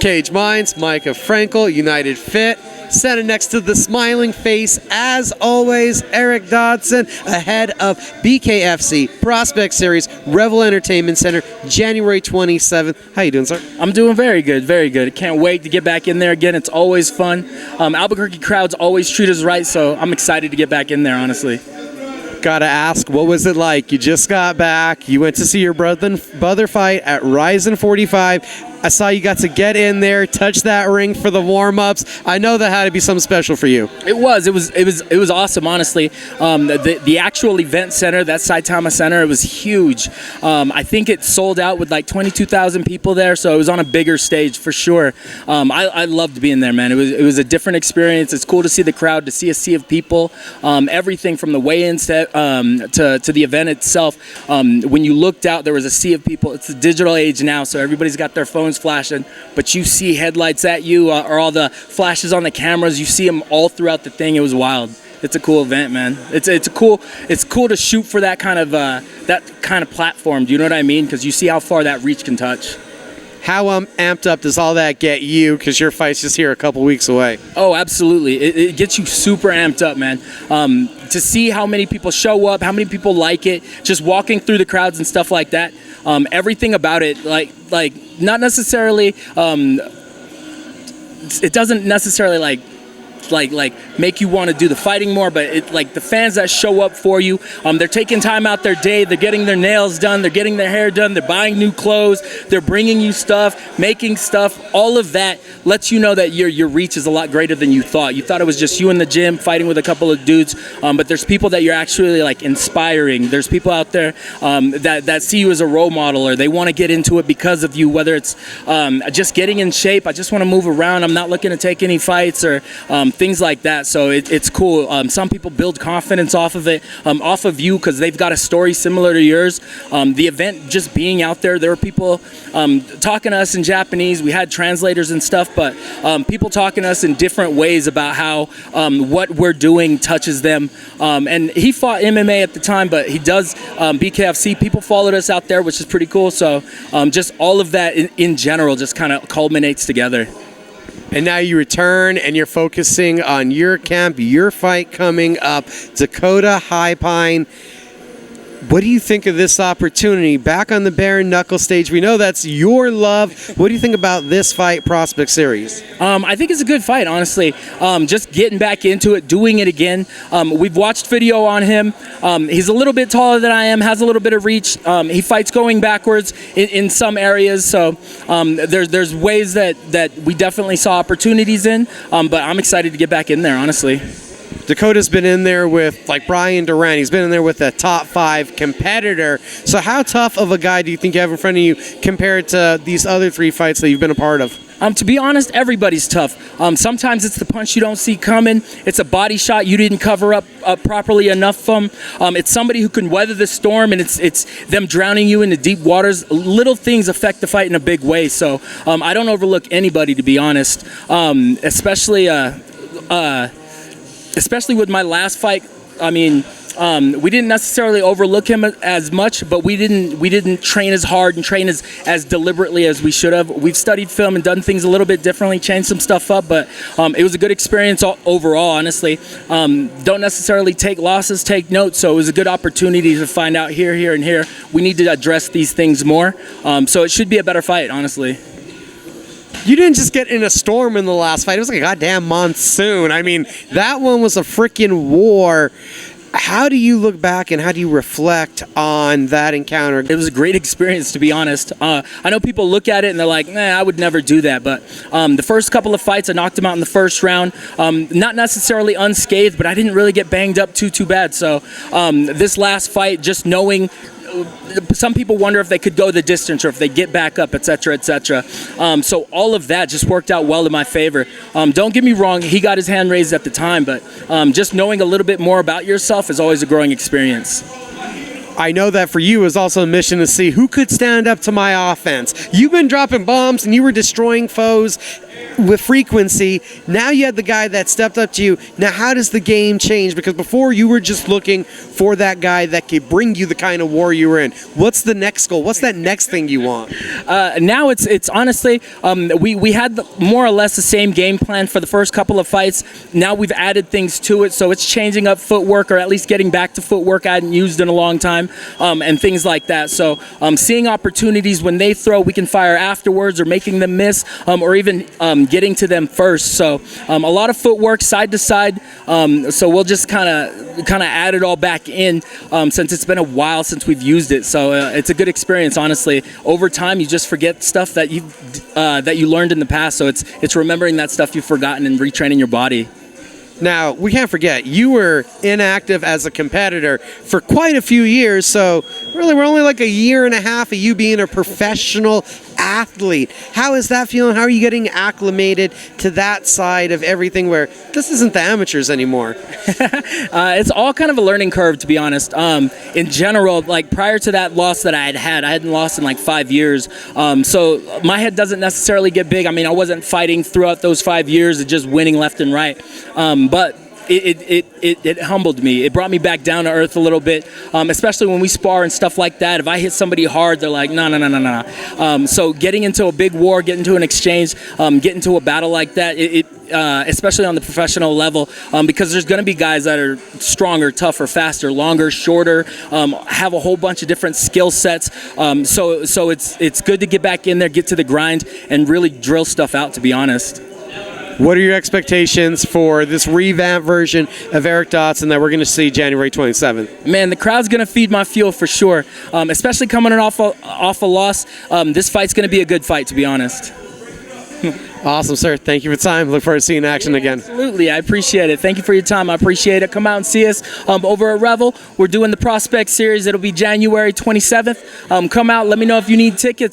Cage Minds, Micah Frankel, United Fit. Standing next to the smiling face, as always, Eric Dodson, ahead of BKFC Prospect Series, Revel Entertainment Center, January 27th. How you doing, sir? I'm doing very good, very good. Can't wait to get back in there again. It's always fun. Albuquerque crowds always treat us right, so I'm excited to get back in there, honestly. Gotta ask, what was it like? You just got back. You went to see your brother fight at Rizin 45. I saw you got to get in there, touch that ring for the warm-ups. I know that had to be something special for you. It was awesome, honestly. The actual event center, that Saitama Center, it was huge. I think it sold out with like 22,000 people there, so it was on a bigger stage for sure. I loved being there, man. It was a different experience. It's cool to see the crowd, to see a sea of people. Everything from the weigh-ins to the event itself. When you looked out, there was a sea of people. It's the digital age now, so everybody's got their phones flashing, but you see headlights at you or all the flashes on the cameras. You see them all throughout the thing. It was wild. It's a cool event, man. It's cool to shoot for that kind of platform. Do you know what I mean? Because you see how far that reach can touch. How amped up does all that get you? Because your fight's just here a couple weeks away. Oh, absolutely. It gets you super amped up, man. To see how many people show up, how many people like it, just walking through the crowds and stuff like that. Everything about it, like not necessarily. It doesn't necessarily like make you want to do the fighting more, but it like the fans that show up for you, they're taking time out their day, they're getting their nails done, they're getting their hair done, they're buying new clothes, they're bringing you stuff, making stuff. All of that lets you know that your reach is a lot greater than you thought. You thought it was just you in the gym fighting with a couple of dudes, but there's people that you're actually like inspiring. There's people out there that see you as a role model, or they want to get into it because of you, whether it's just getting in shape, I just want to move around, I'm not looking to take any fights, or things like that. So it's cool. Some people build confidence off of it, off of you, because they've got a story similar to yours. The event just being out there were people talking to us in Japanese. We had translators and stuff, but people talking to us in different ways about how what we're doing touches them. And he fought MMA at the time, but he does BKFC. People followed us out there, which is pretty cool. So just all of that in general just kind of culminates together. And now you return and you're focusing on your camp, your fight coming up, Dakota Highpine. What do you think of this opportunity back on the bare knuckle stage? We know that's your love. What do you think about this fight, Prospect Series? I think it's a good fight, honestly. Just getting back into it, doing it again. We've watched video on him. He's a little bit taller than I am, has a little bit of reach. He fights going backwards in some areas. So there's ways that we definitely saw opportunities in. But I'm excited to get back in there, honestly. Dakota's been in there with, like, Brian Duran. He's been in there with a top 5 competitor. So how tough of a guy do you think you have in front of you compared to these other 3 fights that you've been a part of? To be honest, everybody's tough. Sometimes it's the punch you don't see coming. It's a body shot you didn't cover up properly enough from. It's somebody who can weather the storm, and it's them drowning you in the deep waters. Little things affect the fight in a big way. So I don't overlook anybody, to be honest, especially with my last fight. I mean, we didn't necessarily overlook him as much, but we didn't train as hard and train as deliberately as we should have. We've studied film and done things a little bit differently, changed some stuff up, but it was a good experience overall, honestly. Don't necessarily take losses, take notes, so it was a good opportunity to find out here, and here. We need to address these things more, so it should be a better fight, honestly. You didn't just get in a storm in the last fight. It was like a goddamn monsoon. I mean, that one was a freaking war. How do you look back and how do you reflect on that encounter? It was a great experience, to be honest. I know people look at it and they're like, nah, I would never do that. But the first couple of fights, I knocked him out in the first round. Not necessarily unscathed, but I didn't really get banged up too bad. So this last fight, just knowing, some people wonder if they could go the distance or if they get back up, etc., etc. So all of that just worked out well in my favor. Don't get me wrong, he got his hand raised at the time, but just knowing a little bit more about yourself is always a growing experience. I know that for you is also a mission to see who could stand up to my offense. You've been dropping bombs and you were destroying foes. with frequency. Now you had the guy that stepped up to you. Now how does the game change? Because before you were just looking for that guy that could bring you the kind of war you were in. What's the next goal? What's that next thing you want? Now it's honestly, we had more or less the same game plan for the first couple of fights. Now we've added things to it, so it's changing up footwork, or at least getting back to footwork I hadn't used in a long time, and things like that. So seeing opportunities when they throw, we can fire afterwards, or making them miss, or even getting to them first. So a lot of footwork side to side. So we'll just kind of add it all back in, since it's been a while since we've used it. So it's a good experience, honestly. Over time, you just forget stuff that you learned in the past. So it's remembering that stuff you've forgotten and retraining your body. Now, we can't forget, you were inactive as a competitor for quite a few years, so really we're only like a year and a half of you being a professional athlete. How is that feeling? How are you getting acclimated to that side of everything where this isn't the amateurs anymore? It's all kind of a learning curve, to be honest. In general, like prior to that loss that I hadn't lost in like 5 years, so my head doesn't necessarily get big. I mean, I wasn't fighting throughout those 5 years, and just winning left and right. But it humbled me. It brought me back down to earth a little bit, especially when we spar and stuff like that. If I hit somebody hard, they're like, no. So getting into a big war, getting into an exchange, getting into a battle like that, especially on the professional level, because there's going to be guys that are stronger, tougher, faster, longer, shorter, have a whole bunch of different skill sets. So it's good to get back in there, get to the grind, and really drill stuff out, to be honest. What are your expectations for this revamped version of Eric Dodson that we're going to see January 27th? Man, the crowd's going to feed my fuel for sure, especially coming off a loss. This fight's going to be a good fight, to be honest. Awesome, sir. Thank you for the time. Look forward to seeing action again. Absolutely. I appreciate it. Thank you for your time. I appreciate it. Come out and see us over at Revel. We're doing the Prospect Series. It'll be January 27th. Come out. Let me know if you need tickets.